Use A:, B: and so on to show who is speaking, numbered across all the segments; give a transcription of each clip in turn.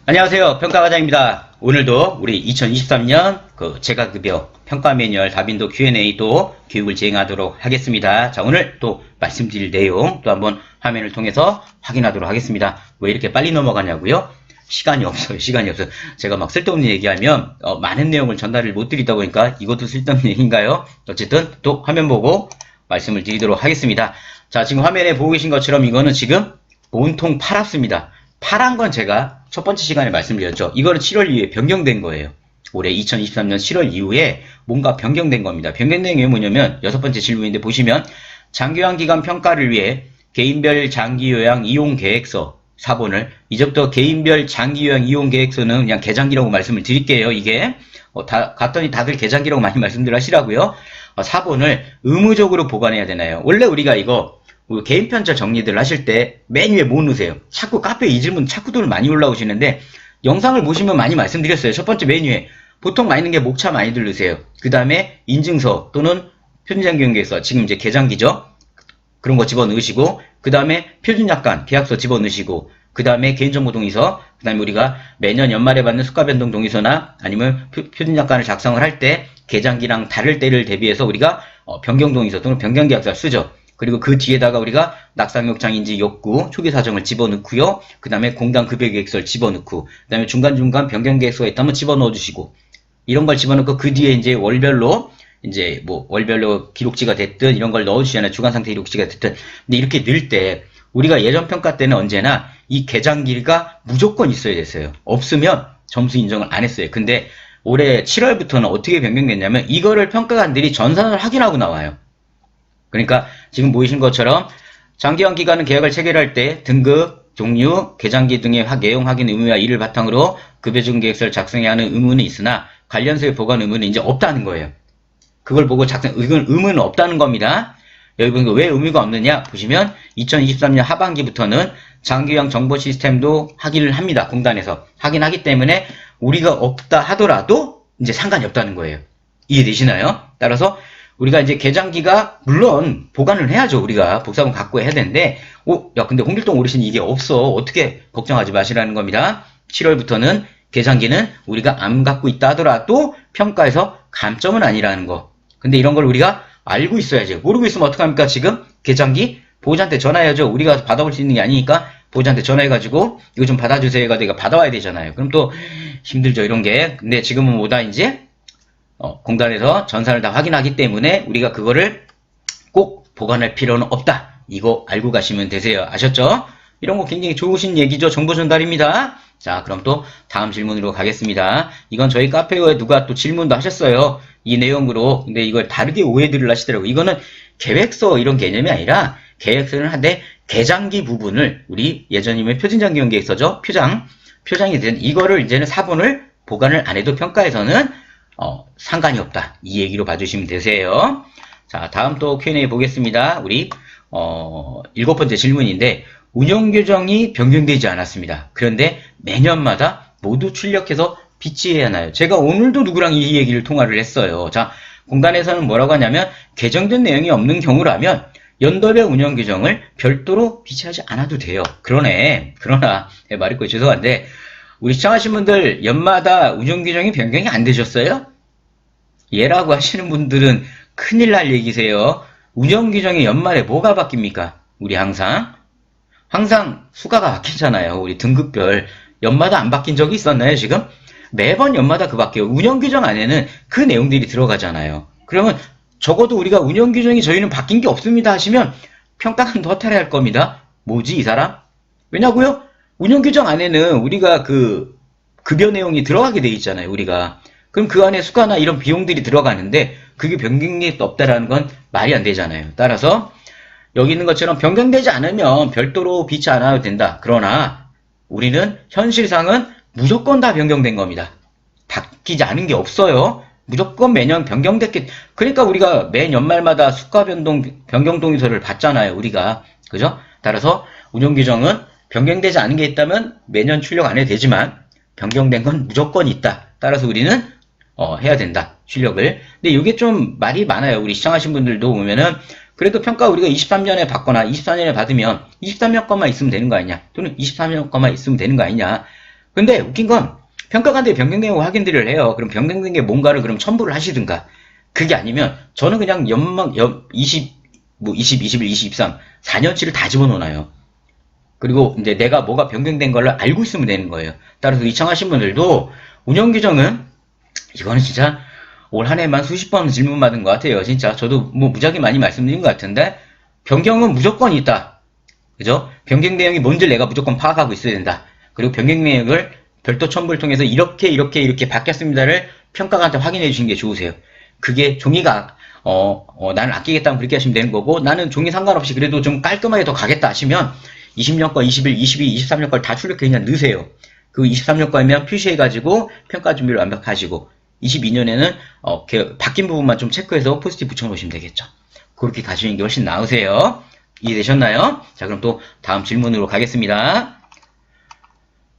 A: 안녕하세요. 평가과장입니다. 오늘도 우리 2023년 재가급여 평가 매뉴얼 다빈도 Q&A 또 교육을 진행하도록 하겠습니다. 자, 오늘 또 말씀드릴 내용 또 한번 화면을 통해서 확인하도록 하겠습니다. 왜 이렇게 빨리 넘어가냐고요? 시간이 없어요. 시간이 없어요. 제가 막 쓸데없는 얘기하면 많은 내용을 전달을 못 드리다 보니까 이것도 쓸데없는 얘기인가요? 어쨌든 또 화면 보고 말씀을 드리도록 하겠습니다. 자, 지금 화면에 보고 계신 것처럼 이거는 지금 온통 파랗습니다. 파란 건 제가 첫 번째 시간에 말씀드렸죠. 이거는 7월 이후에 변경된 거예요. 올해 2023년 7월 이후에 뭔가 변경된 겁니다. 변경된 게 뭐냐면 여섯 번째 질문인데 보시면 장기요양기간 평가를 위해 개인별 장기요양 이용계획서 4번을 이제부터 개인별 장기요양 이용계획서는 그냥 개장기라고 말씀을 드릴게요. 이게 갔더니 다들 개장기라고 많이 말씀들 하시라고요. 4번을 의무적으로 보관해야 되나요? 원래 우리가 이거 개인 편차 정리들 하실 때 맨 위에 뭐 넣으세요? 자꾸 카페에 이 질문 자꾸들 많이 올라오시는데 영상을 보시면 많이 말씀드렸어요. 첫 번째 맨 위에 보통 많이 넣는 게 목차 많이들 넣으세요. 그 다음에 인증서 또는 표준장기용계획서 지금 이제 개장기죠. 그런 거 집어넣으시고 그 다음에 표준약관 계약서 집어넣으시고 그 다음에 개인정보동의서 그 다음에 우리가 매년 연말에 받는 수가변동 동의서나 아니면 표준약관을 작성을 할 때 개장기랑 다를 때를 대비해서 우리가 변경동의서 또는 변경계약서를 쓰죠. 그리고 그 뒤에다가 우리가 낙상요청인지 욕구, 초기 사정을 집어넣고요. 그 다음에 공단 급여계획서를 집어넣고, 그 다음에 중간중간 변경계획서가 있다면 집어넣어 주시고, 이런 걸 집어넣고 그 뒤에 이제 월별로, 이제 뭐 월별로 기록지가 됐든 이런 걸 넣어주시잖아요. 주간상태 기록지가 됐든. 근데 이렇게 넣을 때, 우리가 예전 평가 때는 언제나 이 개장기가 무조건 있어야 됐어요. 없으면 점수 인정을 안 했어요. 근데 올해 7월부터는 어떻게 변경됐냐면, 이거를 평가관들이 전산을 확인하고 나와요. 그러니까 지금 보이신 것처럼 장기간 기간은 계약을 체결할 때 등급, 종류, 개장기 등의 내용 확인 의무와 이를 바탕으로 급여준 계획서를 작성해야 하는 의무는 있으나 관련서의 보관 의무는 이제 없다는 거예요. 그걸 보고 이건 의무는 없다는 겁니다. 여기 보니까 왜 의무가 없느냐 보시면 2023년 하반기부터는 장기요양 정보 시스템도 확인을 합니다. 공단에서 확인하기 때문에 우리가 없다 하더라도 이제 상관이 없다는 거예요. 이해되시나요? 따라서 우리가 이제 개장기가 물론 보관을 해야죠. 우리가 복사본 갖고 해야 되는데 야 근데 홍길동 어르신 이게 없어. 어떻게 걱정하지 마시라는 겁니다. 7월부터는 개장기는 우리가 안 갖고 있다 하더라도 평가에서 감점은 아니라는 거. 근데 이런 걸 우리가 알고 있어야죠. 모르고 있으면 어떡합니까? 지금 개장기 보호자한테 전화해야죠. 우리가 받아볼 수 있는 게 아니니까 보호자한테 전화해가지고 이거 좀 받아주세요 해가지고 내가 받아와야 되잖아요. 그럼 또 힘들죠 이런 게. 근데 지금은 뭐다 이제 공단에서 전산을 다 확인하기 때문에 우리가 그거를 꼭 보관할 필요는 없다. 이거 알고 가시면 되세요. 아셨죠? 이런 거 굉장히 좋으신 얘기죠. 정보 전달입니다. 자, 그럼 또 다음 질문으로 가겠습니다. 이건 저희 카페에 누가 또 질문도 하셨어요. 이 내용으로. 근데 이걸 다르게 오해들을 하시더라고요. 이거는 계획서 이런 개념이 아니라 계획서는 한데 개장기 부분을 우리 예전이면 표준장기용계획서죠. 표장이 된 이거를 이제는 사본을 보관을 안 해도 평가에서는 상관이 없다. 이 얘기로 봐주시면 되세요. 자, 다음 또 Q&A 보겠습니다. 우리, 7번째 질문인데, 운영규정이 변경되지 않았습니다. 그런데 매년마다 모두 출력해서 비치해야 하나요? 제가 오늘도 누구랑 이 얘기를 통화를 했어요. 자, 공단에서는 뭐라고 하냐면, 개정된 내용이 없는 경우라면, 연도별 운영규정을 별도로 비치하지 않아도 돼요. 그러나, 말했고 죄송한데, 우리 시청하신 분들 연마다 운영규정이 변경이 안 되셨어요? 예라고 하시는 분들은 큰일 날 얘기세요. 운영규정이 연말에 뭐가 바뀝니까? 우리 항상 수가가 바뀌잖아요. 우리 등급별 연마다 안 바뀐 적이 있었나요 지금? 매번 연마다 그 바뀌어요. 운영규정 안에는 그 내용들이 들어가잖아요. 그러면 적어도 우리가 운영규정이 저희는 바뀐 게 없습니다 하시면 평가관도 허탈해할 겁니다. 뭐지 이 사람? 왜냐고요? 운영규정 안에는 우리가 그 급여 내용이 들어가게 돼 있잖아요. 우리가 그럼 그 안에 수가나 이런 비용들이 들어가는데 그게 변경이 없다라는 건 말이 안 되잖아요. 따라서 여기 있는 것처럼 변경되지 않으면 별도로 비치 않아도 된다. 그러나 우리는 현실상은 무조건 다 변경된 겁니다. 바뀌지 않은 게 없어요. 무조건 매년 변경됐기 그러니까 우리가 매 연말마다 수가 변경 동의서를 받잖아요. 우리가 그죠? 따라서 운영규정은 변경되지 않은 게 있다면 매년 출력 안 해도 되지만 변경된 건 무조건 있다. 따라서 우리는 해야 된다. 출력을. 근데 이게 좀 말이 많아요. 우리 시청하신 분들도 보면은 그래도 평가 우리가 23년에 받거나 24년에 받으면 23년 것만 있으면 되는 거 아니냐. 또는 24년 것만 있으면 되는 거 아니냐. 근데 웃긴 건 평가관대 변경 내용 확인들을 해요. 그럼 변경된 게 뭔가를 그럼 첨부를 하시든가. 그게 아니면 저는 그냥 20, 뭐 20, 21, 20, 23, 4년치를 다 집어넣어놔요. 그리고 이제 내가 뭐가 변경된 걸 알고 있으면 되는 거예요. 따라서 이청하신 분들도 운영 규정은 이거는 진짜 올 한 해만 수십 번 질문 받은 것 같아요. 진짜 저도 뭐 무지하게 많이 말씀드린 것 같은데 변경은 무조건 있다. 그죠? 변경 내용이 뭔지 내가 무조건 파악하고 있어야 된다. 그리고 변경 내용을 별도 첨부를 통해서 이렇게 바뀌었습니다를 평가관한테 확인해 주시는 게 좋으세요. 그게 종이가 나는 아끼겠다면 그렇게 하시면 되는 거고 나는 종이 상관없이 그래도 좀 깔끔하게 더 가겠다 하시면 20년 거, 21, 22, 23년 걸 다 출력해 그냥 넣으세요. 그 23년 거면 표시해가지고 평가 준비를 완벽하시고 22년에는 바뀐 부분만 좀 체크해서 포스트잇 붙여놓으시면 되겠죠. 그렇게 가시는 게 훨씬 나으세요. 이해되셨나요? 자, 그럼 또 다음 질문으로 가겠습니다.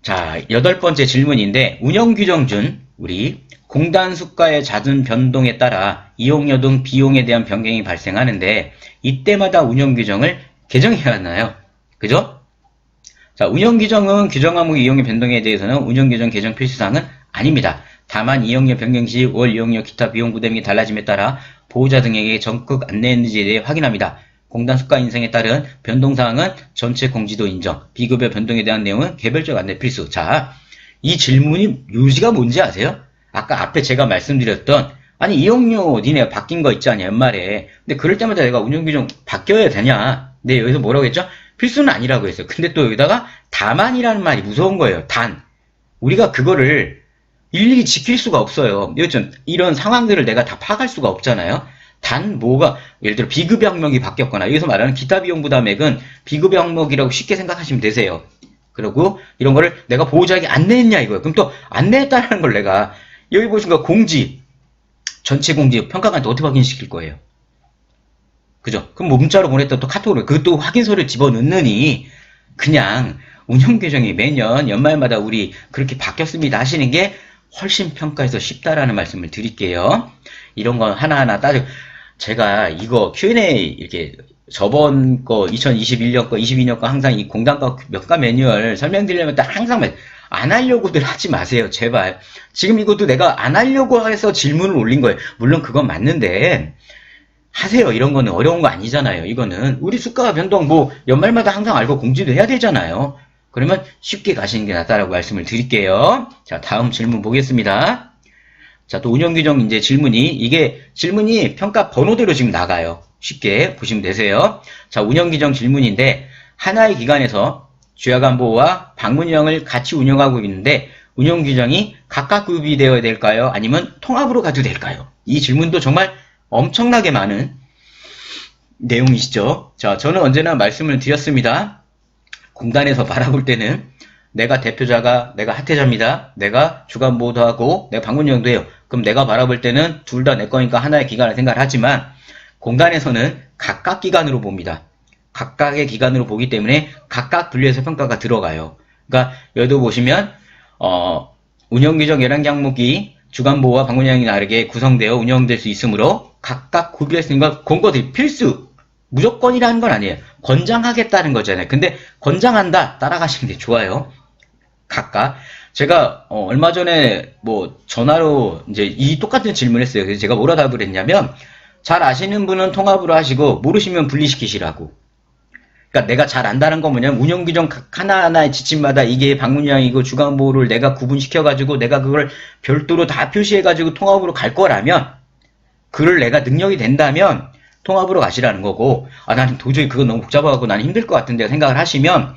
A: 자, 8번째 질문인데 운영규정 중 우리 공단 수가의 잦은 변동에 따라 이용료 등 비용에 대한 변경이 발생하는데 이때마다 운영규정을 개정해야 하나요? 그죠? 자, 운영규정은 규정 항목 이용료 변동에 대해서는 운영규정 개정 필수사항은 아닙니다. 다만 이용료 변경 시 월 이용료 기타 비용 부담 이 달라짐에 따라 보호자 등에게 적극 안내했는지에 대해 확인합니다. 공단 수가 인상에 따른 변동사항은 전체 공지도 인정, 비급여 변동에 대한 내용은 개별적 안내 필수. 자, 이 질문이 요지가 뭔지 아세요? 아까 앞에 제가 말씀드렸던 아니 이용료 니네 바뀐 거 있지 않냐 연말에. 근데 그럴 때마다 내가 운영규정 바뀌어야 되냐. 근데 여기서 뭐라고 했죠? 필수는 아니라고 했어요. 근데 또 여기다가 다만이라는 말이 무서운 거예요. 단. 우리가 그거를 일일이 지킬 수가 없어요. 이런 상황들을 내가 다 파악할 수가 없잖아요. 단 뭐가 예를 들어 비급여 항목이 바뀌었거나 여기서 말하는 기타 비용 부담액은 비급여 항목이라고 쉽게 생각하시면 되세요. 그리고 이런 거를 내가 보호자에게 안내했냐 이거예요. 그럼 또 안내했다는 걸 내가 여기 보시니까 공지 전체 공지 평가관한테 어떻게 확인시킬 거예요? 그죠? 그럼 뭐 문자로 보냈다 또 카톡으로 그것도 확인서를 집어넣느니 그냥 운영 규정이 매년 연말마다 우리 그렇게 바뀌었습니다 하시는 게 훨씬 평가에서 쉽다라는 말씀을 드릴게요. 이런 거 하나하나 따져 제가 이거 Q&A 이렇게 저번 거 2021년 거 22년 거 항상 이 공단과 몇가 매뉴얼 설명드리려면 항상 안 하려고들 하지 마세요. 제발. 지금 이것도 내가 안 하려고 해서 질문을 올린 거예요. 물론 그건 맞는데 하세요. 이런 거는 어려운 거 아니잖아요. 이거는 우리 수가 변동 뭐 연말마다 항상 알고 공지도 해야 되잖아요. 그러면 쉽게 가시는 게 낫다라고 말씀을 드릴게요. 자, 다음 질문 보겠습니다. 자, 또 운영규정 이제 이게 질문이 평가 번호대로 지금 나가요. 쉽게 보시면 되세요. 자, 운영규정 질문인데 하나의 기관에서 주야간보호와 방문형을 같이 운영하고 있는데 운영규정이 각각 구비되어야 될까요? 아니면 통합으로 가도 될까요? 이 질문도 정말 엄청나게 많은 내용이시죠. 자, 저는 언제나 말씀을 드렸습니다. 공단에서 바라볼 때는 내가 대표자가 내가 하태자입니다. 내가 주간보호도 하고 내가 방문형도 해요. 그럼 내가 바라볼 때는 둘 다 내 거니까 하나의 기관을 생각을 하지만 공단에서는 각각 기관으로 봅니다. 각각의 기관으로 보기 때문에 각각 분류해서 평가가 들어가요. 그러니까 여기도 보시면 운영규정 11개 항목이 주간보호와 방문형이 다르게 구성되어 운영될 수 있으므로 각각 구비할 수 있는 건 권고들이 필수 무조건이라는 건 아니에요. 권장하겠다는 거잖아요. 근데 권장한다 따라가시는 게 좋아요. 각각 제가 얼마 전에 뭐 전화로 이제 이 똑같은 질문을 했어요. 그래서 제가 뭐라 답을 했냐면 잘 아시는 분은 통합으로 하시고 모르시면 분리시키시라고. 그러니까 내가 잘 안다는 건 뭐냐면 운영규정 하나하나의 지침마다 이게 방문량이고 주간보호를 내가 구분시켜가지고 내가 그걸 별도로 다 표시해가지고 통합으로 갈 거라면 그걸 내가 능력이 된다면 통합으로 가시라는 거고 나는 도저히 그건 너무 복잡하고 나는 힘들 것 같은데 생각을 하시면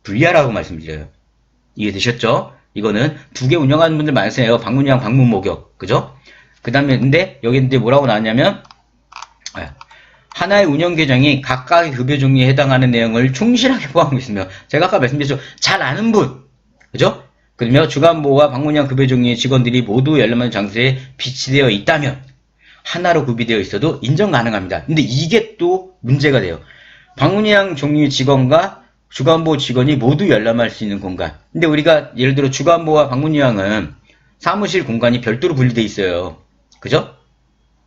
A: 분리하라고 말씀드려요. 이해되셨죠? 이거는 두 개 운영하는 분들 많으세요. 방문량, 방문 목역. 그죠? 그 다음에 근데 여기 이제 뭐라고 나왔냐면 하나의 운영 규정이 각각의 급여 종류에 해당하는 내용을 충실하게 포함하고 있으며 제가 아까 말씀드렸죠. 잘 아는 분. 그죠? 그러면 주간보호와 방문형 급여 종류의 직원들이 모두 열람한 장소에 비치되어 있다면 하나로 구비되어 있어도 인정 가능합니다. 근데 이게 또 문제가 돼요. 방문형 종류의 직원과 주간보호 직원이 모두 열람할 수 있는 공간. 근데 우리가 예를 들어 주간보호와 방문형은 사무실 공간이 별도로 분리되어 있어요. 그죠?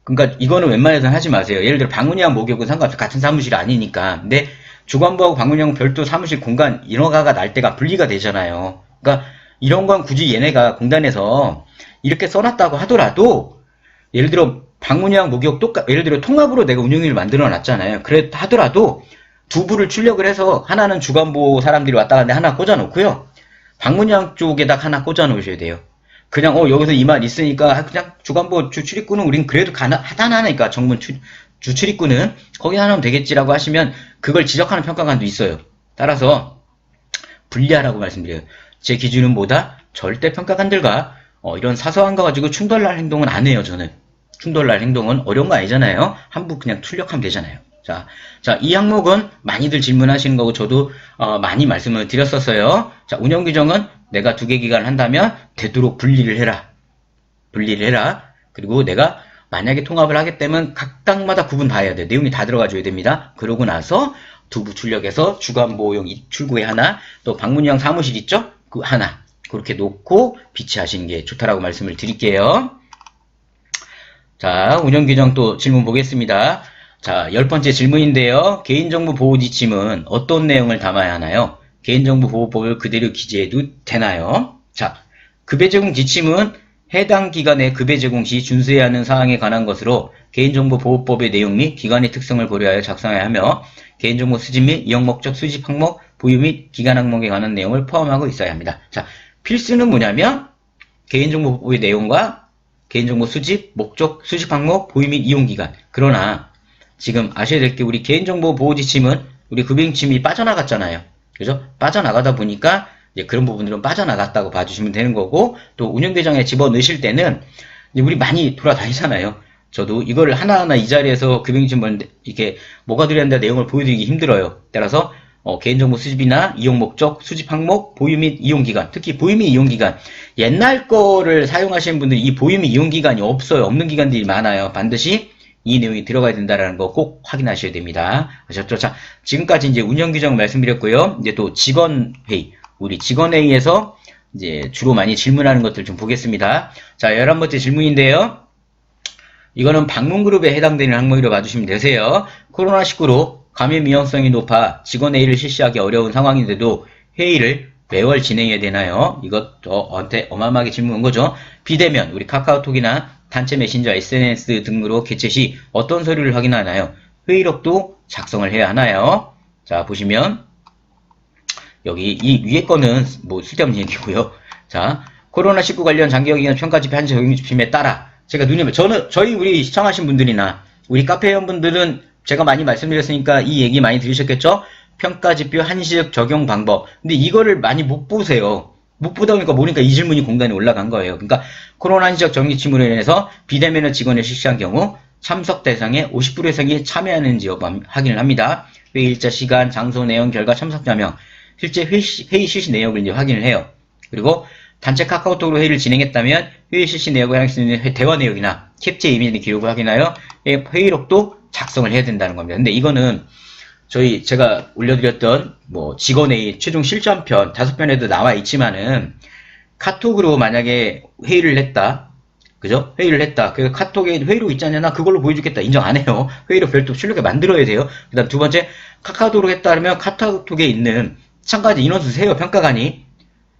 A: 그러니까 이거는 웬만해서는 하지 마세요. 예를 들어 방문형 목욕은 상관없어. 같은 사무실이 아니니까. 근데 주간보호하고 방문형은 별도 사무실 공간 인허가가 날 때가 분리가 되잖아요. 그러니까 이런 건 굳이 얘네가 공단에서 이렇게 써놨다고 하더라도 예를 들어 방문이랑 목욕 예를 들어 통합으로 내가 운영위를 만들어 놨잖아요. 그래 하더라도 두 부를 출력을 해서 하나는 주간보 사람들이 왔다 갔는데 하나 꽂아 놓고요. 방문양 쪽에다 하나 꽂아 놓으셔야 돼요. 그냥 여기서 이 말 있으니까 그냥 주간보 주출입구는 우린 그래도 하나니까 정문 주출입구는 거기 하나 하면 되겠지라고 하시면 그걸 지적하는 평가관도 있어요. 따라서 분리하라고 말씀드려요. 제 기준은 뭐다? 절대 평가관들과 이런 사소한 거 가지고 충돌날 행동은 안 해요. 저는 충돌날 행동은 어려운 거 아니잖아요. 한 부 그냥 출력하면 되잖아요. 자, 이 항목은 많이들 질문하시는 거고 저도 많이 말씀을 드렸었어요. 자, 운영 규정은 내가 2개 기간을 한다면 되도록 분리를 해라. 그리고 내가 만약에 통합을 하겠다면 각 당마다 구분 다 해야 돼. 내용이 다 들어가줘야 됩니다. 그러고 나서 두부 출력해서 주간보용 출구에 하나, 또 방문형 사무실 있죠? 그 하나. 그렇게 놓고 비치하시는 게 좋다라고 말씀을 드릴게요. 자, 운영 규정 또 질문 보겠습니다. 자, 10번째 질문인데요. 개인정보 보호 지침은 어떤 내용을 담아야 하나요? 개인정보 보호법을 그대로 기재해도 되나요? 자, 급여 제공 지침은 해당 기관의 급여 제공 시 준수해야 하는 사항에 관한 것으로 개인정보보호법의 내용 및 기관의 특성을 고려하여 작성해야 하며 개인정보 수집 및 이용 목적 수집 항목, 보유 및 기간 항목에 관한 내용을 포함하고 있어야 합니다. 자, 필수는 뭐냐면 개인정보보호의 내용과 개인정보 수집, 목적, 수집 항목, 보유 및 이용 기간. 그러나 지금 아셔야 될 게 우리 개인정보 보호 지침은 우리 급여지침이 빠져나갔잖아요. 그죠? 빠져나가다 보니까 이제 그런 부분들은 빠져나갔다고 봐주시면 되는 거고, 또 운영계정에 집어넣으실 때는 이제 우리 많이 돌아다니잖아요. 저도 이거를 하나하나 이 자리에서 급여지침 이렇게 뭐가 들어야 한다 내용을 보여드리기 힘들어요. 따라서 개인정보 수집이나 이용 목적, 수집 항목, 보유 및 이용 기간, 특히 보유 및 이용 기간, 옛날 거를 사용하시는 분들이 이 보유 및 이용 기간이 없어요. 없는 기간들이 많아요. 반드시 이 내용이 들어가야 된다는 거 꼭 확인하셔야 됩니다. 아셨죠? 자, 지금까지 이제 운영 규정 말씀드렸고요. 이제 또 직원 회의, 우리 직원 회의에서 이제 주로 많이 질문하는 것들 좀 보겠습니다. 자, 11번째 질문인데요. 이거는 방문그룹에 해당되는 항목이라고 봐주시면 되세요. 코로나19로 감염 위험성이 높아 직원 회의를 실시하기 어려운 상황인데도 회의를 매월 진행해야 되나요? 이것 저한테 어마어마하게 질문 온 거죠. 비대면, 우리 카카오톡이나 단체 메신저, SNS 등으로 개최 시 어떤 서류를 확인하나요? 회의록도 작성을 해야 하나요? 자, 보시면 여기 이 위에 거는 뭐 쓸데없는 얘기고요. 자, 코로나19 관련 장기적인 평가지표 한지 적용 지침에 따라 제가 저희 우리 시청하신 분들이나 우리 카페 회원분들은 제가 많이 말씀드렸으니까 이 얘기 많이 들으셨겠죠? 평가지표 한시적 적용 방법. 근데 이거를 많이 못 보세요. 못 보다 보니까 이 질문이 공단에 올라간 거예요. 그러니까 코로나 한시적 적용 지침으로 인해서 비대면을 직원을 실시한 경우 참석 대상의 50% 이상이 참여하는지 여부 확인을 합니다. 회의 일자, 시간, 장소, 내용, 결과, 참석자명, 실제 회의 실시 내역을 이제 확인을 해요. 그리고 단체 카카오톡으로 회의를 진행했다면 회의 실시 내역을 할 수 있는 대화 내역이나 캡처 이미지 기록을 확인하여 회의록도 작성을 해야 된다는 겁니다. 근데 이거는 제가 올려드렸던 직원회의 최종 실전편 5편에도 나와 있지만은 카톡으로 만약에 회의를 했다. 그죠? 회의를 했다. 그 카톡에 회의록 있잖냐. 나 그걸로 보여주겠다. 인정 안 해요. 회의록 별도 출력해 만들어야 돼요. 그 다음 두 번째, 카카오톡으로 했다 그러면 카카오톡에 있는 참가자 인원수 세요. 평가관이.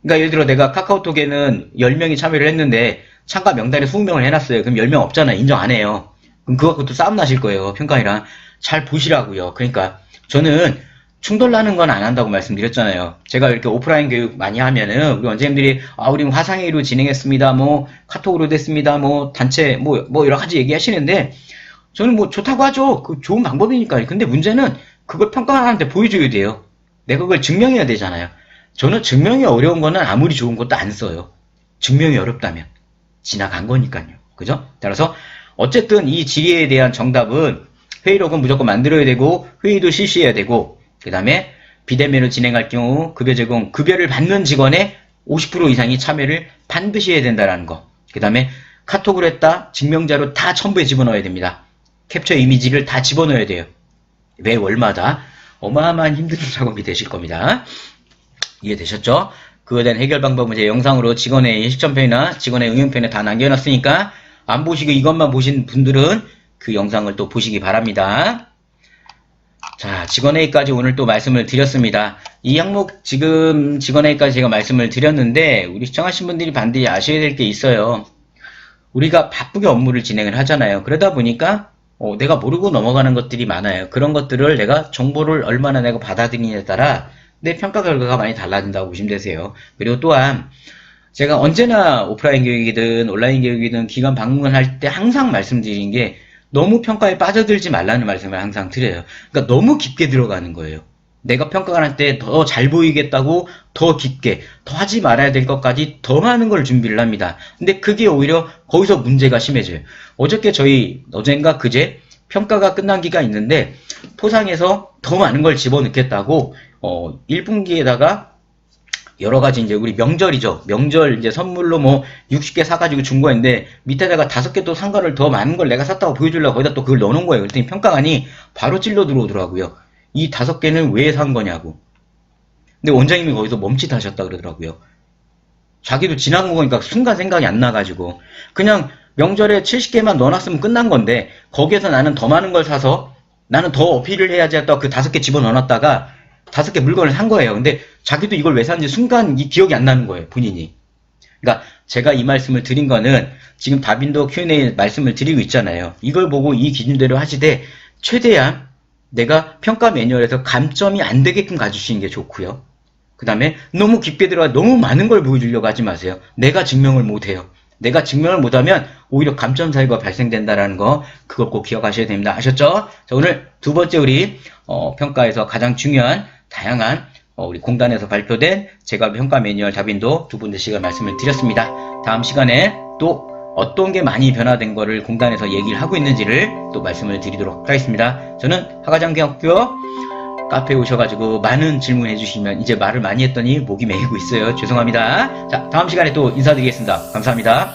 A: 그러니까 예를 들어 내가 카카오톡에는 10명이 참여를 했는데 참가 명단에 20명을 해놨어요. 그럼 10명 없잖아요. 인정 안 해요. 그럼 그거 갖고 또 싸움 나실 거예요. 평가이랑. 잘 보시라고요. 그러니까 저는 충돌 나는 건 안 한다고 말씀드렸잖아요. 제가 이렇게 오프라인 교육 많이 하면은 우리 원장님들이 우리는 화상회의로 진행했습니다. 카톡으로 됐습니다. 단체 여러 가지 얘기하시는데 저는 좋다고 하죠. 그 좋은 방법이니까요. 근데 문제는 그걸 평가관한테 보여줘야 돼요. 내가 그걸 증명해야 되잖아요. 저는 증명이 어려운 거는 아무리 좋은 것도 안 써요. 증명이 어렵다면 지나간 거니까요. 그죠? 따라서 어쨌든 이 질의에 대한 정답은 회의록은 무조건 만들어야 되고 회의도 실시해야 되고 그 다음에 비대면을 진행할 경우 급여 제공, 급여를 받는 직원의 50% 이상이 참여를 반드시 해야 된다는 거. 그 다음에 카톡으로 했다, 증명자로 다 첨부해 집어넣어야 됩니다. 캡처 이미지를 다 집어넣어야 돼요. 매 월마다 어마어마한 힘든 작업이 되실 겁니다. 이해되셨죠? 그거에 대한 해결 방법은 제 영상으로 직원의 실전편이나 직원의 응용편에 다 남겨놨으니까 안 보시고 이것만 보신 분들은 그 영상을 또 보시기 바랍니다. 자, 직원회의까지 오늘 또 말씀을 드렸습니다. 이 항목 지금 직원회의까지 제가 말씀을 드렸는데 우리 시청하신 분들이 반드시 아셔야 될 게 있어요. 우리가 바쁘게 업무를 진행을 하잖아요. 그러다 보니까 내가 모르고 넘어가는 것들이 많아요. 그런 것들을 내가 정보를 얼마나 내가 받아들이냐에 따라 내 평가 결과가 많이 달라진다고 보시면 되세요. 그리고 또한 제가 언제나 오프라인 교육이든 온라인 교육이든 기관 방문할 때 항상 말씀드린 게 너무 평가에 빠져들지 말라는 말씀을 항상 드려요. 그러니까 너무 깊게 들어가는 거예요. 내가 평가를 할 때 더 잘 보이겠다고 더 깊게, 더 하지 말아야 될 것까지 더 많은 걸 준비를 합니다. 근데 그게 오히려 거기서 문제가 심해져요. 어젠가 그제 평가가 끝난 기가 있는데 포상에서 더 많은 걸 집어넣겠다고 1분기에다가 여러 가지 이제 우리 명절이죠. 명절 이제 선물로 뭐 60개 사가지고 준 거였는데 밑에다가 5개 또 산 거를 더 많은 걸 내가 샀다고 보여주려고 거기다 또 그걸 넣어놓은 거예요. 그랬더니 평가관이 바로 찔러 들어오더라고요. 이 5개는 왜 산 거냐고. 근데 원장님이 거기서 멈칫하셨다 그러더라고요. 자기도 지나간 거 보니까 순간 생각이 안 나가지고 그냥 명절에 70개만 넣어놨으면 끝난 건데 거기에서 나는 더 많은 걸 사서 나는 더 어필을 해야지 했다가 그 5개 집어넣어놨다가 5개 물건을 산 거예요. 근데 자기도 이걸 왜 샀는지 순간 이 기억이 안 나는 거예요. 본인이. 그러니까 제가 이 말씀을 드린 거는 지금 다빈도 Q&A 말씀을 드리고 있잖아요. 이걸 보고 이 기준대로 하시되 최대한 내가 평가 매뉴얼에서 감점이 안 되게끔 가주시는 게 좋고요. 그 다음에 너무 깊게 들어가 너무 많은 걸 보여주려고 하지 마세요. 내가 증명을 못해요. 내가 증명을 못하면 오히려 감점 사유가 발생된다라는 거 그거 꼭 기억하셔야 됩니다. 아셨죠? 자, 오늘 두 번째 우리 평가에서 가장 중요한 다양한 우리 공단에서 발표된 재가급 평가 매뉴얼 다빈도 두 번째 시간 말씀을 드렸습니다. 다음 시간에 또 어떤 게 많이 변화된 거를 공단에서 얘기를 하고 있는지를 또 말씀을 드리도록 하겠습니다. 저는 하가장대학교 카페에 오셔가지고 많은 질문해 주시면 이제 말을 많이 했더니 목이 메이고 있어요. 죄송합니다. 자, 다음 시간에 또 인사드리겠습니다. 감사합니다.